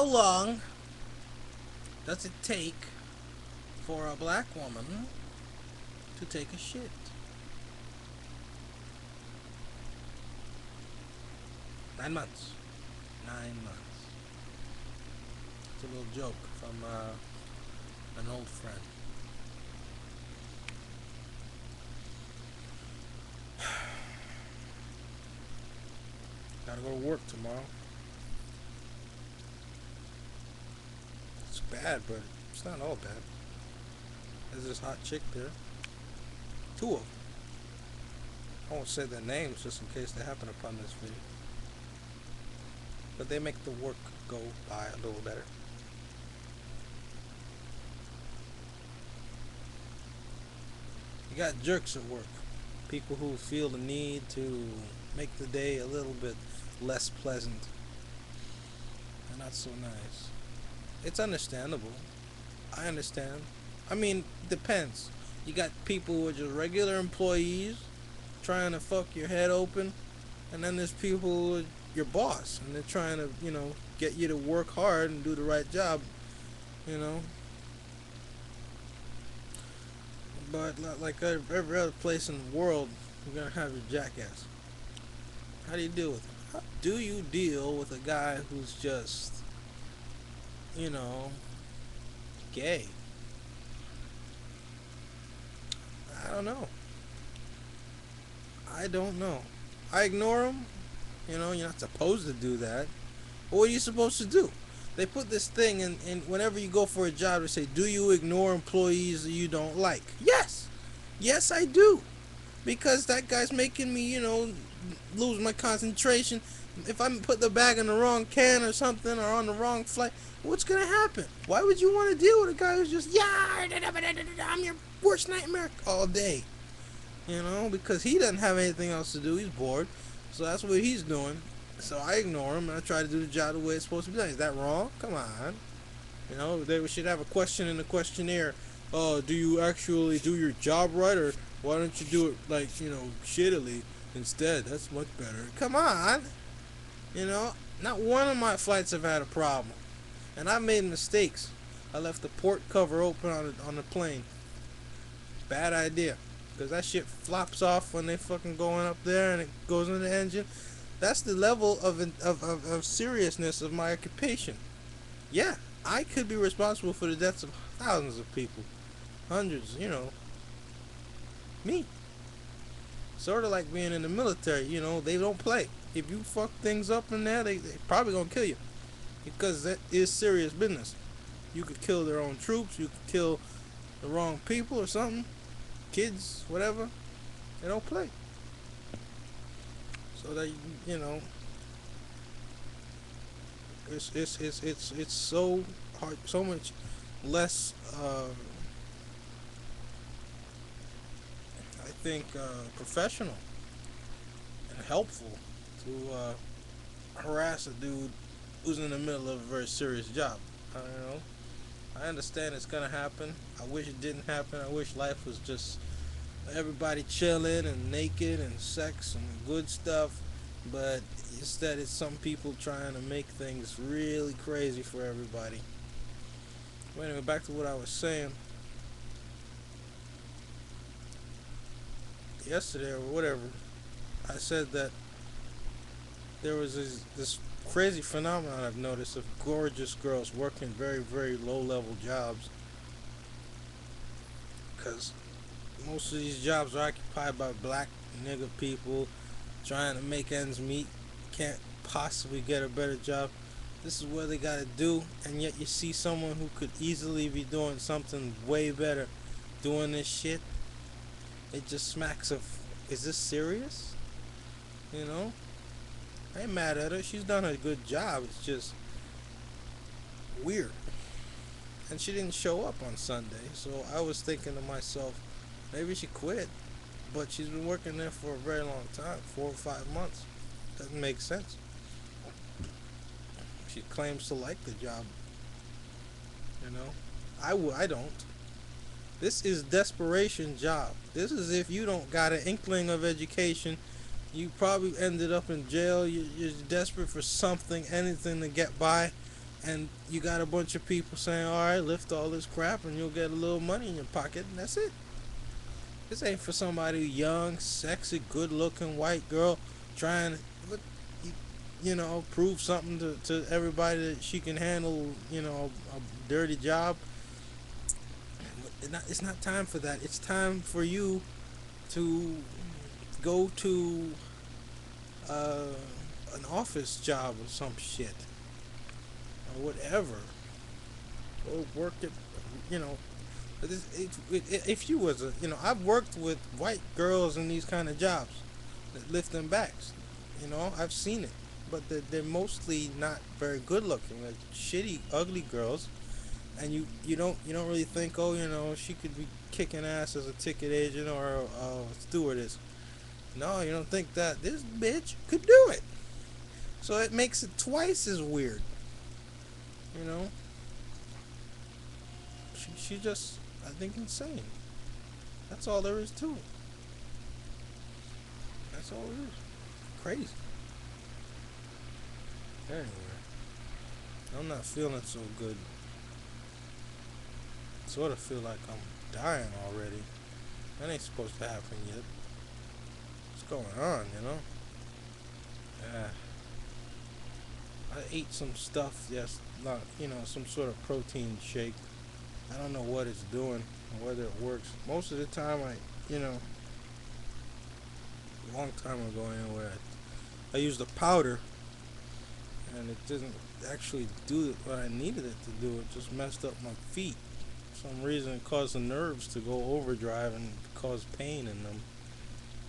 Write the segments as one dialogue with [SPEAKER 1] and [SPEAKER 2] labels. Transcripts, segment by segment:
[SPEAKER 1] How long does it take for a black woman to take a shit? 9 months. 9 months. It's a little joke from an old friend. Gotta go to work tomorrow. It's bad, but it's not all bad. There's this hot chick there. Two of them. I won't say their names just in case they happen upon this video. But they make the work go by a little better. You got jerks at work. People who feel the need to make the day a little bit less pleasant. They're not so nice. It's understandable. I understand. I mean, depends. You got people who are just regular employees trying to fuck your head open, and then there's people who are your boss and they're trying to, get you to work hard and do the right job, But like every other place in the world, you're gonna have your jackass. How do you deal with it? How do you deal with a guy who's just, gay? I don't know. I ignore him. You're not supposed to do that. But what are you supposed to do? They put this thing in whenever you go for a job, they say, do you ignore employees that you don't like? Yes. Yes, I do. Because that guy's making me, lose my concentration. If I put the bag in the wrong can or something, or on the wrong flight, what's going to happen? Why would you want to deal with a guy who's just, I'm your worst nightmare all day? Because he doesn't have anything else to do. He's bored. So that's what he's doing. So I ignore him and I try to do the job the way it's supposed to be done. Is that wrong? Come on. They should have a question in the questionnaire. Do you actually do your job right, or why don't you do it like, shittily instead? That's much better. Come on. Not one of my flights have had a problem. And I've made mistakes. I left the port cover open on the plane. Bad idea. Because that shit flops off when they fucking going up there and it goes in the engine. That's the level of seriousness of my occupation. Yeah, I could be responsible for the deaths of thousands of people. Hundreds, Me. Sort of like being in the military, they don't play. If you fuck things up in there, they probably gonna kill you. Because that is serious business. You could kill their own troops, you could kill the wrong people or something. Kids, whatever, they don't play. So that it's so hard, so much less. I think professional and helpful to harass a dude who's in the middle of a very serious job. I understand it's gonna happen. I wish it didn't happen. I wish life was just everybody chilling and naked and sex and good stuff. But instead, it's some people trying to make things really crazy for everybody. But anyway, back to what I was saying. Yesterday or whatever, I said that there was this crazy phenomenon I've noticed of gorgeous girls working very, very low-level jobs, because most of these jobs are occupied by black nigga people trying to make ends meet, can't possibly get a better job. This is what they gotta do, and yet you see someone who could easily be doing something way better doing this shit. It just smacks of, is this serious? I ain't mad at her. She's done a good job. It's just weird. And she didn't show up on Sunday, so I was thinking to myself, maybe she quit. But she's been working there for a very long time, 4 or 5 months. Doesn't make sense. She claims to like the job. I don't. This is desperation job. This is if you don't got an inkling of education, you probably ended up in jail. You're desperate for something, anything to get by, And you got a bunch of people saying, all right, lift all this crap and you'll get a little money in your pocket, and that's it. This ain't for somebody young, sexy, good looking white girl trying to, prove something to everybody that she can handle, a dirty job. It's not time for that. It's time for you to go to uh, an office job or some shit or whatever. Go work at, you know, if you was I've worked with white girls in these kind of jobs that lift them backs. I've seen it, but they're mostly not very good looking. Like shitty, ugly girls, and you don't really think, oh, she could be kicking ass as a ticket agent or a stewardess. No, you don't think that this bitch could do it. So it makes it twice as weird. You know, she just, I think, insane. That's all there is to it. That's all it is. Crazy. Anyway, I'm not feeling so good. Sort of feel like I'm dying already. That ain't supposed to happen yet. What's going on, Yeah. I ate some stuff, yes, not, some sort of protein shake. I don't know what it's doing or whether it works. Most of the time, a long time ago anyway, I used a powder and it didn't actually do what I needed it to do. It just messed up my feet. For some reason, it caused the nerves to go overdrive and cause pain in them.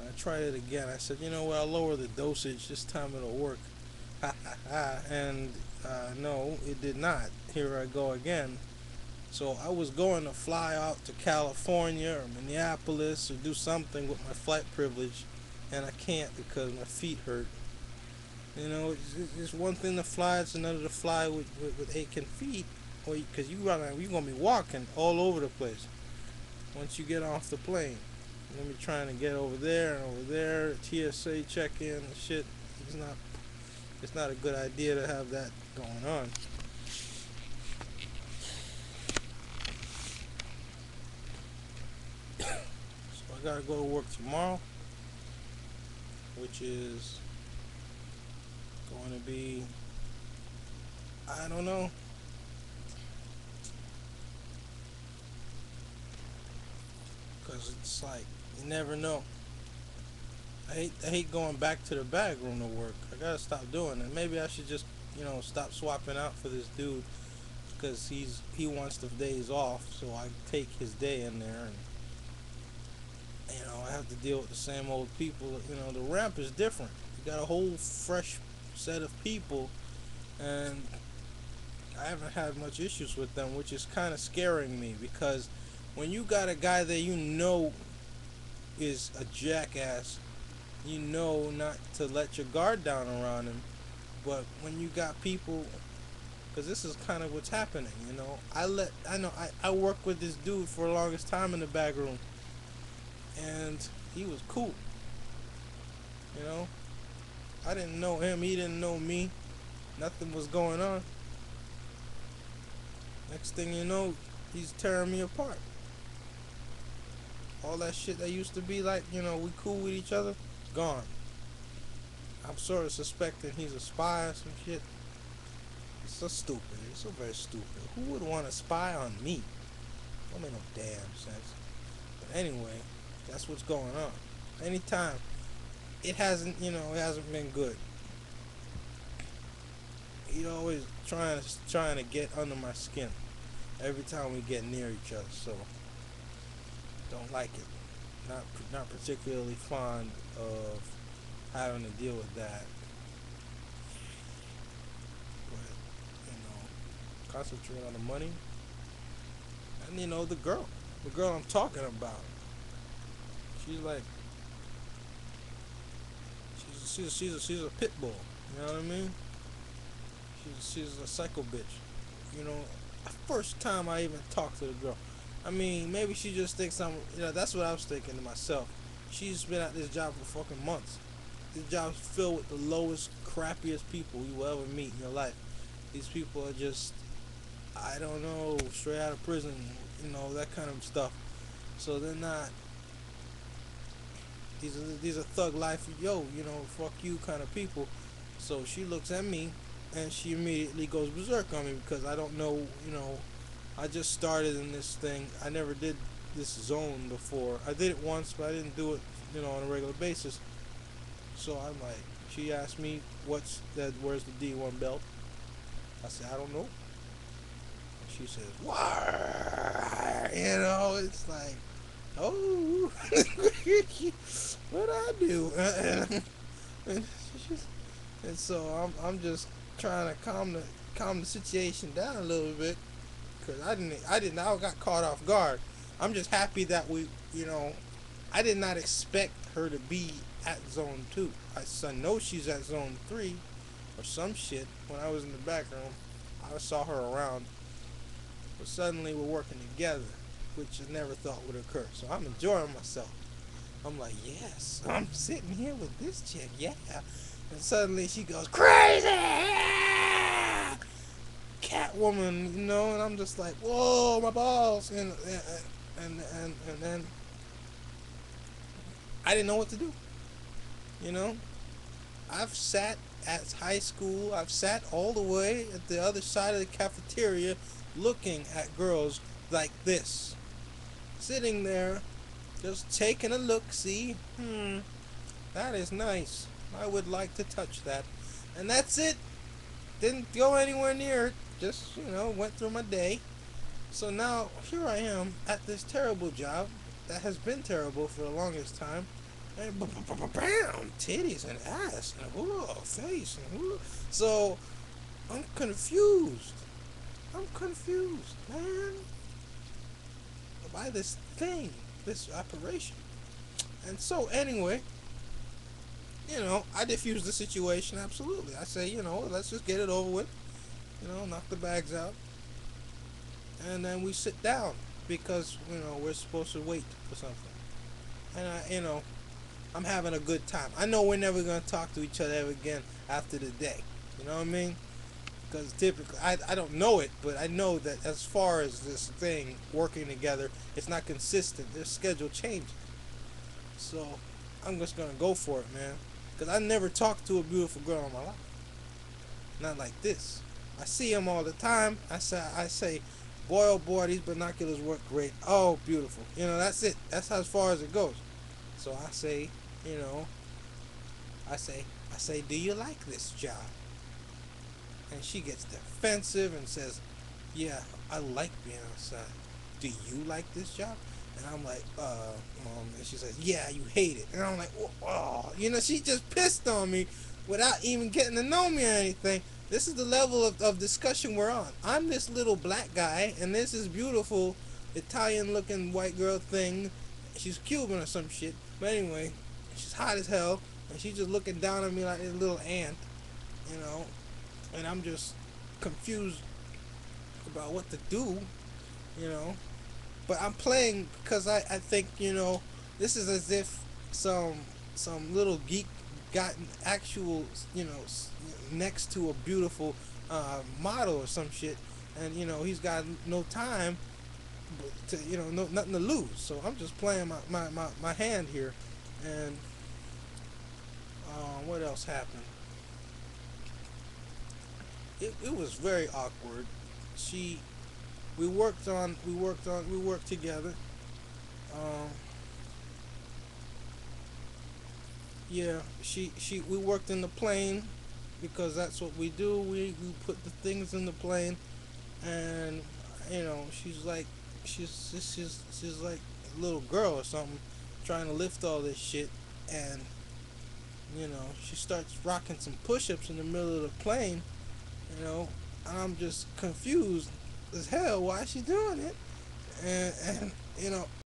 [SPEAKER 1] I tried it again. I said, you know what, I'll lower the dosage. This time it'll work. Ha ha ha. And no, it did not. Here I go again. So I was going to fly out to California or Minneapolis or do something with my flight privilege, and I can't because my feet hurt. It's one thing to fly, it's another to fly with aching feet, because you're going to be walking all over the place once you get off the plane. You're going to be trying to get over there and over there, TSA check-in and shit. It's not a good idea to have that going on. So I gotta go to work tomorrow, which is going to be, I don't know, because it's like, you never know. I hate going back to the bag room to work. I gotta stop doing it. Maybe I should just, stop swapping out for this dude, because he wants the days off, so I take his day in there, and I have to deal with the same old people. The ramp is different. You got a whole fresh set of people, and I haven't had much issues with them, which is kind of scaring me, because when you got a guy that is a jackass, not to let your guard down around him. But when you got people, because this is kind of what's happening, I worked with this dude for the longest time in the back room, and he was cool. I didn't know him, he didn't know me, nothing was going on. Next thing you know, he's tearing me apart. All that shit that used to be like, we cool with each other, gone. I'm sort of suspecting he's a spy or some shit. It's so stupid. It's so very stupid. Who would want to spy on me? Don't make no damn sense. But anyway, that's what's going on. Anytime, it hasn't been good. He's always trying to get under my skin every time we get near each other. So don't like it. Not particularly fond of having to deal with that. But concentrate on the money. And the girl I'm talking about. She's like, she's a pit bull. You know what I mean? She's a psycho bitch. First time I even talked to the girl. I mean, maybe she just thinks that's what I was thinking to myself. She's been at this job for fucking months. This job's filled with the lowest, crappiest people you will ever meet in your life. These people are just, I don't know, straight out of prison, that kind of stuff. So they're not. These are thug life, fuck you kind of people. So she looks at me, and she immediately goes berserk on me because I don't know, I just started in this thing. I never did this zone before. I did it once, but I didn't do it, on a regular basis. So I'm like, she asked me, where's the D1 belt? I said, I don't know. She says, "What?" It's like, oh, what I do? and, and so I'm just trying to calm the situation down a little bit because I got caught off guard. I'm just happy that I did not expect her to be at zone 2. I know she's at zone 3 or some shit. When I was in the back room, I saw her around. But suddenly we're working together, which I never thought would occur. So I'm enjoying myself. I'm like, yes, I'm sitting here with this chick, yeah. And suddenly she goes, crazy! Catwoman, and I'm just like, whoa, my balls. And then I didn't know what to do. I've sat at high school, I've sat all the way at the other side of the cafeteria looking at girls like this. Sitting there, just taking a look, see, that is nice. I would like to touch that. And that's it. Didn't go anywhere near it. Just, went through my day. So now, here I am at this terrible job that has been terrible for the longest time. And bam, titties and ass and face and so I'm confused. Man, by this thing, this operation. And so anyway, I diffuse the situation absolutely. I say, let's just get it over with. Knock the bags out, and then we sit down because we're supposed to wait for something. And I'm having a good time. I know we're never gonna talk to each other ever again after the day. You know what I mean? Because typically, I don't know it, but I know that as far as this thing working together, it's not consistent. Their schedule changes. So I'm just gonna go for it, man. Because I never talked to a beautiful girl in my life. Not like this. I see them all the time. I say, boy, oh boy, these binoculars work great. Oh, beautiful. That's it. That's as far as it goes. So I say, I say, do you like this job? And she gets defensive and says, yeah, I like being outside. Do you like this job? And I'm like, and she says, yeah, you hate it. And I'm like, oh, she just pissed on me without even getting to know me or anything. This is the level of discussion we're on. I'm this little black guy, and this is beautiful Italian-looking white girl thing. She's Cuban or some shit. But anyway, she's hot as hell, and she's just looking down at me like a little ant, and I'm just confused about what to do, But I'm playing because I think, this is as if some little geek got actual, next to a beautiful model or some shit, and he's got no time to nothing to lose. So I'm just playing my hand here, and what else happened? It was very awkward. We worked together. Yeah, we worked in the plane because that's what we do. We put the things in the plane, and she's like a little girl or something, trying to lift all this shit, and she starts rocking some push-ups in the middle of the plane, and I'm just confused as hell why is she doing it, and